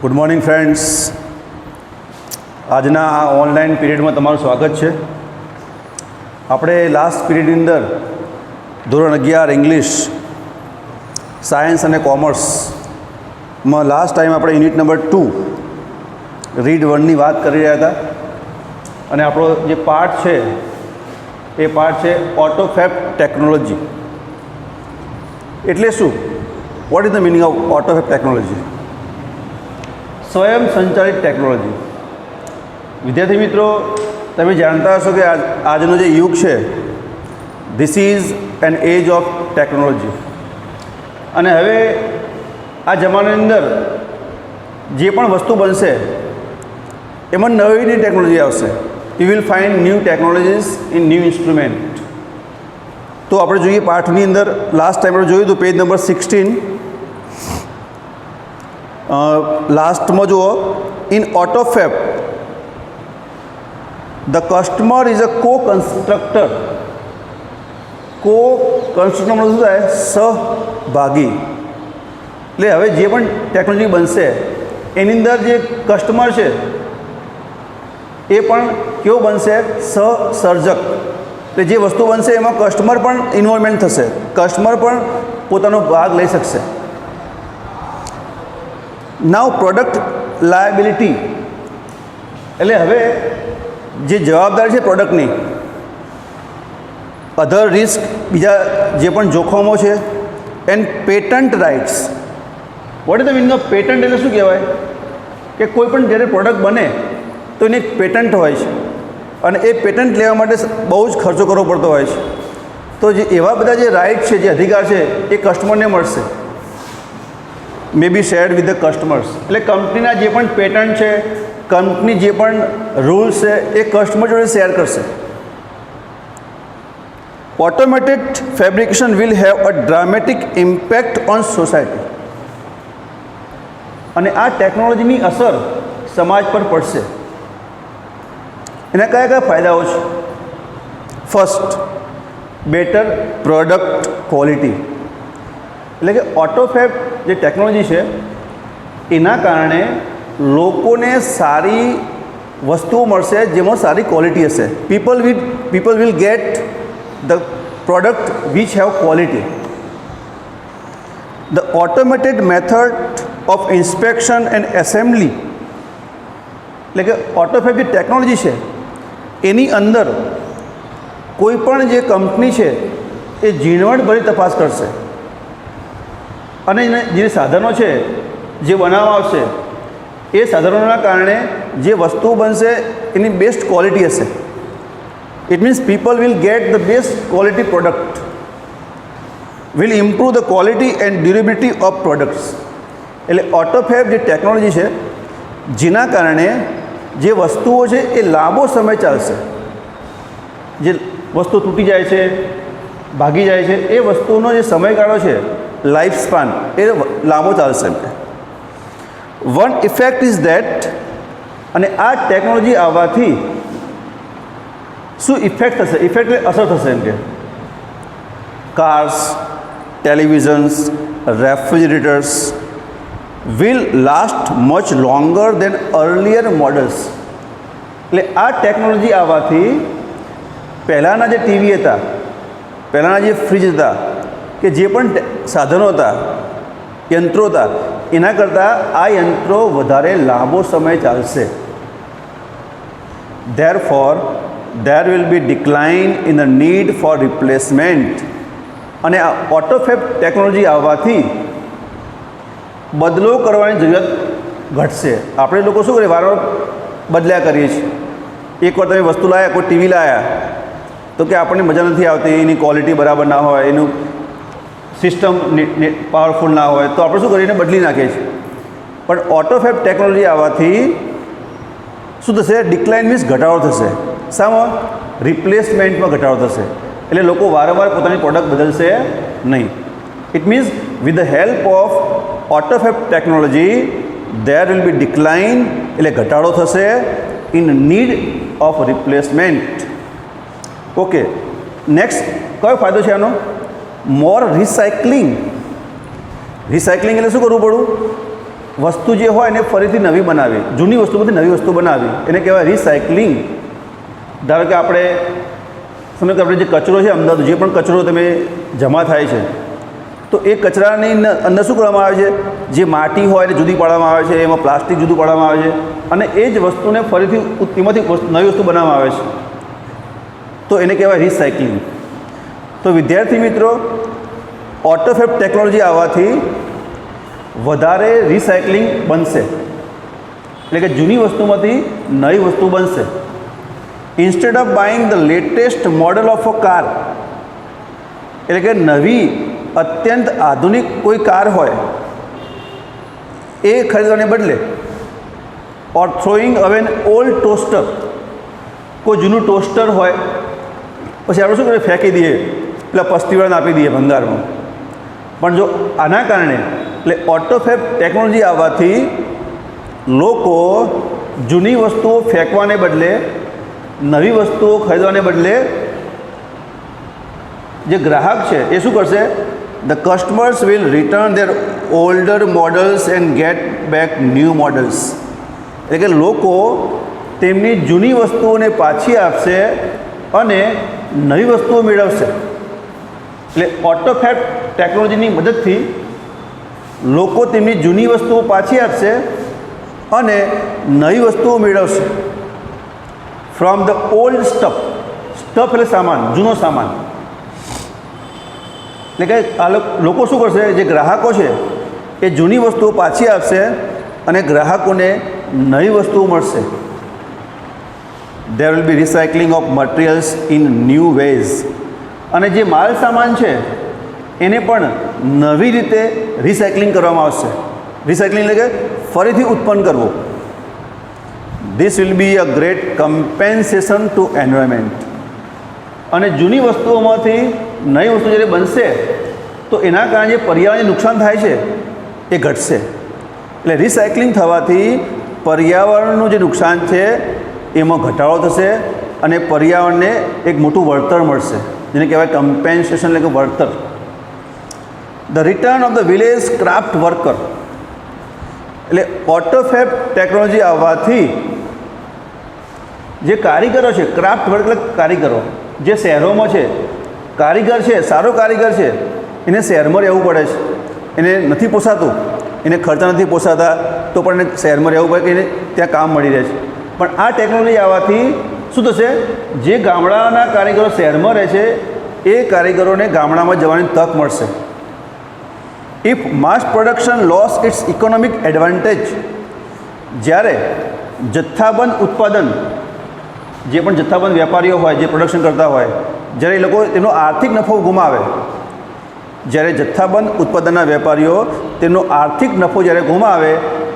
Good morning friends. આજના આ online પીરિયડમાં તમારું સ્વાગત છે. આપણે લાસ્ટ પીરિયડની અંદર ધોરણ 11 ઇંગ્લિશ, સાયન્સ અને કોમર્સમાં લાસ્ટ ટાઈમ આપણે યુનિટ નંબર 2 રીડ 1ની વાત કરી રહ્યા હતા. અને આપણો જે પાર્ટ છે એ પાર્ટ છે ઓટોફેબ ટેકનોલોજી. એટલે શું? What is the meaning of autofab technology? સ્વયં સંચાલિત ટેકનોલોજી. વિદ્યાર્થી મિત્રો, તમે જાણતા હશો કે આજનો જે યુગ છે, this is an age of technology. અને હવે આ જમાનાની અંદર જે પણ વસ્તુ બનશે એમાં નવી ટેકનોલોજી આવશે. You will find new technologies in new instrument. તો આપણે જોઈએ પાઠની અંદર લાસ્ટ ટાઈમ આપણે જોયું હતું પેજ નંબર 16. લાસ્ટમાં જુઓ, in autofab the customer is a co-constructor. કો-કન્સ્ટ્રક્ટરમાં શું થાય? સહભાગી. એટલે હવે જે પણ ટેકનોલોજી બનશે એની અંદર જે કસ્ટમર છે એ પણ કેવો બનશે? સહસર્જક. એટલે જે વસ્તુ બનશે એમાં કસ્ટમર પણ ઇન્વોલ્વમેન્ટ થશે, કસ્ટમર પણ પોતાનો ભાગ લઈ શકશે. નાઉ પ્રોડક્ટ લાયબિલિટી, એટલે હવે જે જવાબદારી છે પ્રોડક્ટની, અધર રિસ્ક, બીજા જે પણ જોખમો છે, and patent rights. What is the meaning of patent? એટલે શું કહેવાય કે કોઈ પણ જ્યારે પ્રોડક્ટ બને તો એની એક પેટન્ટ હોય છે અને એ પેટન્ટ લેવા માટે બહુ જ ખર્ચો કરવો પડતો હોય છે. તો જે એવા બધા જે રાઇટ છે, જે અધિકાર છે, એ કસ્ટમરને મળશે. મે બી શેર્ડ વિથ ધ કસ્ટમર્સ. એટલે કંપનીના જે પણ પેટન્ટ છે, કંપની જે પણ રૂલ્સ છે, એ કસ્ટમર જોડે શેર કરશે. Automated fabrication will have uh dramatic impact on society. અને આ ટેકનોલોજીની અસર સમાજ પર પડશે. એના કયા કયા ફાયદાઓ છે? First, better product quality. એટલે કે ઓટોફેબ જે ટેકનોલોજી છે એના કારણે લોકોને સારી વસ્તુઓ મળશે જેમાં સારી ક્વોલિટી હશે. People will get the product which have quality. The automated method of inspection and assembly. એટલે કે ઓટોફેબ જે ટેકનોલોજી છે એની અંદર કોઈ પણ જે કંપની છે એ ઝીણવટભરી તપાસ કરશે અને જે સાધનો છે જે બનાવવામાં આવશે એ સાધનોના કારણે જે વસ્તુ બનશે એની બેસ્ટ ક્વોલિટી હશે. It means people will get the best quality product, will improve the quality and durability of products. એટલે ઓટોફેબ જે ટેકનોલોજી છે જેના કારણે જે વસ્તુઓ છે એ લાંબો સમય ચાલશે. જે વસ્તુ તૂટી જાય છે, ભાગી જાય છે, એ વસ્તુનો જે સમયગાળો છે, લાઈફ સ્પાન, એ લાંબો ચાલશે. વન ઇફેક્ટ ઇઝ ધેટ, અને આ ટેકનોલોજી આવવાથી શું ઇફેક્ટ થશે? ઇફેક્ટ એટલે અસર થશે. એમ કે cars, televisions, refrigerators will last much longer than earlier models. એટલે આ ટેકનોલોજી આવવાથી પહેલાંના જે ટીવી હતા, પહેલાંના જે ફ્રિજ હતા, કે જે પણ સાધનો હતા, યંત્રો હતા, એના કરતાં આ યંત્રો વધારે લાંબો સમય ચાલશે. Therefore there will be decline in the need for replacement. અને આ ઓટોફેબ ટેકનોલોજી આવવાથી બદલો કરવાની જરૂરિયાત ઘટશે. આપણે લોકો શું કરીએ? વારંવાર બદલ્યા કરીએ છીએ. એકવાર તમે વસ્તુ લાવ્યા, કોઈ ટીવી લાવ્યા, તો કે આપણને મજા નથી આવતી, એની ક્વોલિટી બરાબર ના હોય, એનું સિસ્ટમ પાવરફુલ ના હોય, તો આપણે શું કરીએ? એને બદલી નાખીએ છીએ. પણ ઓટોફેબ ટેકનોલોજી આવવાથી શું થશે? ડિક્લાઇન મીન્સ ઘટાડો થશે. શામાં? રિપ્લેસમેન્ટમાં ઘટાડો થશે. એટલે લોકો વારંવાર પોતાની પ્રોડક્ટ બદલશે નહીં. It means with the help of autofab technology there will be decline, એટલે ઘટાડો થશે in need of replacement. Okay, next કયો ફાયદો છે આનો? મોર રિસાયકલિંગ. રિસાયકલિંગ એટલે શું કરવું પડવું? વસ્તુ જે હોય એને ફરીથી નવી બનાવી, જૂની વસ્તુમાંથી નવી વસ્તુ બનાવી, એને કહેવાય રિસાયકલિંગ. ધારો કે આપણે સમજો કે આપણે જે કચરો છે અમદાવાદ, જે પણ કચરો તમે જમા થાય છે, તો એ કચરાની અંદર શું કરવામાં આવે છે, જે માટી હોય એને જુદી પાડવામાં આવે છે, એમાં પ્લાસ્ટિક જુદું પાડવામાં આવે છે, અને એ જ વસ્તુને ફરીથી એમાંથી નવી વસ્તુ બનાવવામાં આવે છે, તો એને કહેવાય રિસાયકલિંગ. તો વિદ્યાર્થી મિત્રો, ઓટોફેબ ટેકનોલોજી આવવાથી વધારે રિસાયકલિંગ બનશે, એટલે કે જૂની વસ્તુમાંથી નવી વસ્તુ બનશે. Instead of buying the latest model of a car, એટલે કે નવી અત્યંત આધુનિક કોઈ કાર હોય એ ખરીદવાને બદલે, ઓર થ્રોઈંગ અવે એન ઓલ્ડ ટોસ્ટર, કોઈ જૂનું ટોસ્ટર હોય પછી આપણે શું કરીએ, ફેંકી દઈએ, પેલા પસ્તીવાળાને આપી દઈએ ભંગારમાં. પણ જો આના કારણે એટલે ઓટોફેબ ટેકનોલોજી આવવાથી લોકો જૂની વસ્તુઓ ફેંકવાને બદલે, નવી વસ્તુઓ ખરીદવાને બદલે, જે ગ્રાહક છે એ શું કરશે, the customers will return there older models and get back new models, એટલે કે લોકો તેમની જૂની વસ્તુઓને પાછી આપશે અને નવી વસ્તુઓ મેળવશે. એટલે ઓટોફેબ ટેકનોલોજીની મદદથી લોકો તેમની જૂની વસ્તુઓ પાછી આપશે અને નવી વસ્તુઓ મેળવશે. From the old stuff, stuff એટલે સામાન, જૂનો સામાન. એટલે કે આ લોકો શું કરશે, જે ગ્રાહકો છે એ જૂની વસ્તુઓ પાછી આપશે અને ગ્રાહકોને નવી વસ્તુઓ મળશે. There will be recycling of materials in new ways, અને જે માલ સામાન છે એને પણ નવી રીતે રિસાયકલિંગ કરવામાં આવશે. રિસાયકલિંગ એટલે કે ફરીથી ઉત્પન્ન કરવું. This will be a great compensation to environment. અને જૂની વસ્તુઓમાંથી નવી વસ્તુ જ્યારે બનશે તો એના કારણે જે પર્યાવરણને નુકસાન થાય છે એ ઘટશે. એટલે રિસાયકલિંગ થવાથી પર્યાવરણનું જે નુકસાન છે એમાં ઘટાડો થશે અને પર્યાવરણને એક મોટું વળતર મળશે, જેને કહેવાય કમ્પેન્સેશન, એટલે કે વળતર. The return of the village craft worker, એટલે ઓટોફેબ ટેકનોલોજી આવવાથી જે કારીગરો છે, ક્રાફ્ટ વર્ક એટલે કારીગરો, જે શહેરોમાં છે, કારીગર છે, સારો કારીગર છે, એને શહેરમાં રહેવું પડે છે, એને નથી પોસાતું, એને ખર્ચા નથી પોસાતા, તો પણ એને શહેરમાં રહેવું પડે કે એને ત્યાં કામ મળી રહે છે. પણ આ ટેકનોલોજી આવવાથી શું થશે, જે ગામડાના કારીગરો શહેરમાં રહે છે એ કારીગરોને ગામડામાં જવાની તક મળશે. If mass production loss it's economic advantage, જ્યારે જથ્થાબંધ ઉત્પાદન, જે પણ જથ્થાબંધ વેપારીઓ હોય, જે પ્રોડક્શન કરતા હોય, જ્યારે એ લોકો એનો આર્થિક નફો ગુમાવે, જ્યારે જથ્થાબંધ ઉત્પાદનના વેપારીઓ તેનો આર્થિક નફો જ્યારે ગુમાવે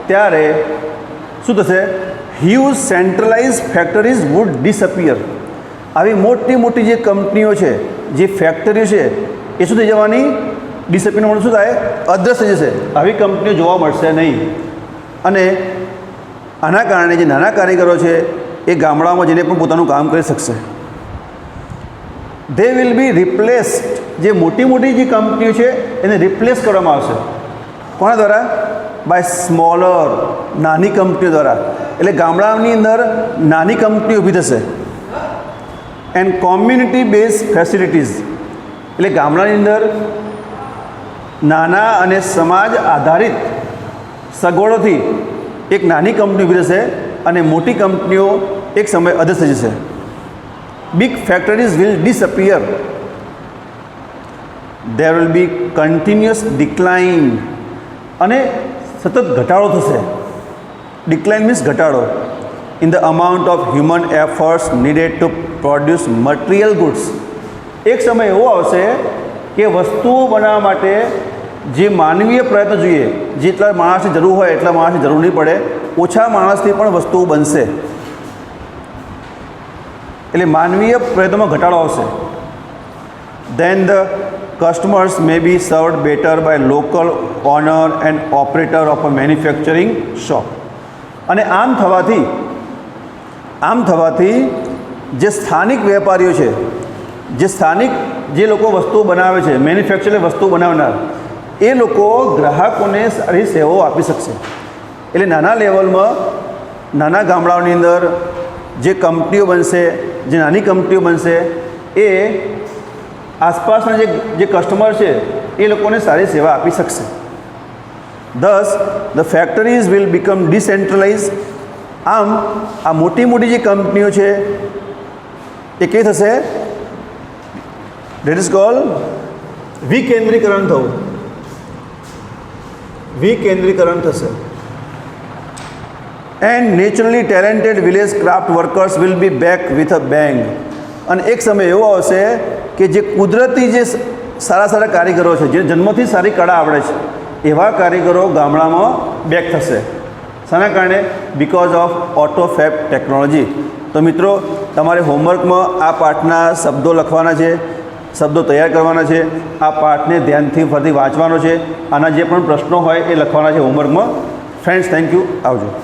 ત્યારે શું થશે, huge centralize factories would disappear. આવી મોટી મોટી જે કંપનીઓ છે, જે ફેક્ટરીઓ છે એ શું થઈ જવાની, ડિસઅપિયર શું થાય, અદ્રશ્ય થઈ જશે. આવી કંપનીઓ જોવા મળશે નહીં. અને આના કારણે જે નાના કારીગરો છે એ ગામડામાં જઈને પણ પોતાનું કામ કરી શકશે. ધે વિલ બી રિપ્લેસ્ડ, જે મોટી મોટી જે કંપનીઓ છે એને રિપ્લેસ કરવામાં આવશે. કોના દ્વારા, બાય સ્મોલર, નાની કંપનીઓ દ્વારા. એટલે ગામડાની અંદર નાની કંપનીઓ ઊભી થશે. એન્ડ કોમ્યુનિટી બેઝ ફેસિલિટીઝ, એટલે ગામડાની અંદર નાના અને સમાજ આધારિત સગવડોથી એક નાની કંપની ઊભી થશે અને મોટી કંપનીઓ એક સમય અદૃશ્ય થઈ જશે. Big factories will disappear. There will B continuous decline, અને સતત ઘટાડો થશે. ડિક્લાઇન મીન્સ ઘટાડો. In the amount of human efforts needed to produce material goods. એક સમય એવો આવશે કે વસ્તુઓ બનાવવા માટે જે માનવીય પ્રયત્ન જોઈએ, જેટલા માણસની જરૂર હોય એટલા માણસની જરૂર નહીં પડે, ઓછા માણસથી પણ વસ્તુઓ બનશે. એટલે માનવીય પ્રયત્નોમાં ઘટાડો આવશે. Then the customers may be served better by local owner and operator of a manufacturing shop. અને આમ થવાથી જે સ્થાનિક વેપારીઓ છે, જે સ્થાનિક જે લોકો વસ્તુઓ બનાવે છે, મેન્યુફેક્ચર વસ્તુ બનાવનાર, એ લોકો ગ્રાહકોને સારી સેવાઓ આપી શકશે. એટલે નાના લેવલમાં નાના ગામડાઓની અંદર જે કંપનીઓ બનશે, જે નાની કંપનીઓ બનશે, એ આસપાસના જે કસ્ટમર છે એ લોકોને સારી સેવા આપી શકશે. Thus, the factories will become decentralized. આમ આ મોટી મોટી જે કંપનીઓ છે એ કેવી થશે? That is called વિકેન્દ્રીકરણ થવું. વિકેન્દ્રીકરણ થશે. And naturally talented village craft workers will be back with a bang. અને એક સમય એવો આવશે કે જે કુદરતી જે સારા સારા કારીગરો છે, જે જન્મથી સારી કળા આવડે છે, એવા કારીગરો ગામડામાં બેક થશે. શાના કારણે? Because of autofab technology. તો મિત્રો, તમારે હોમવર્કમાં આ પાઠના શબ્દો લખવાના છે, શબ્દો તૈયાર કરવાના છે, આ પાઠને ધ્યાનથી ફરીથી વાંચવાનો છે, આના જે પણ પ્રશ્નો હોય એ લખવાના છે હોમવર્કમાં. Friends, thank you. આવજો.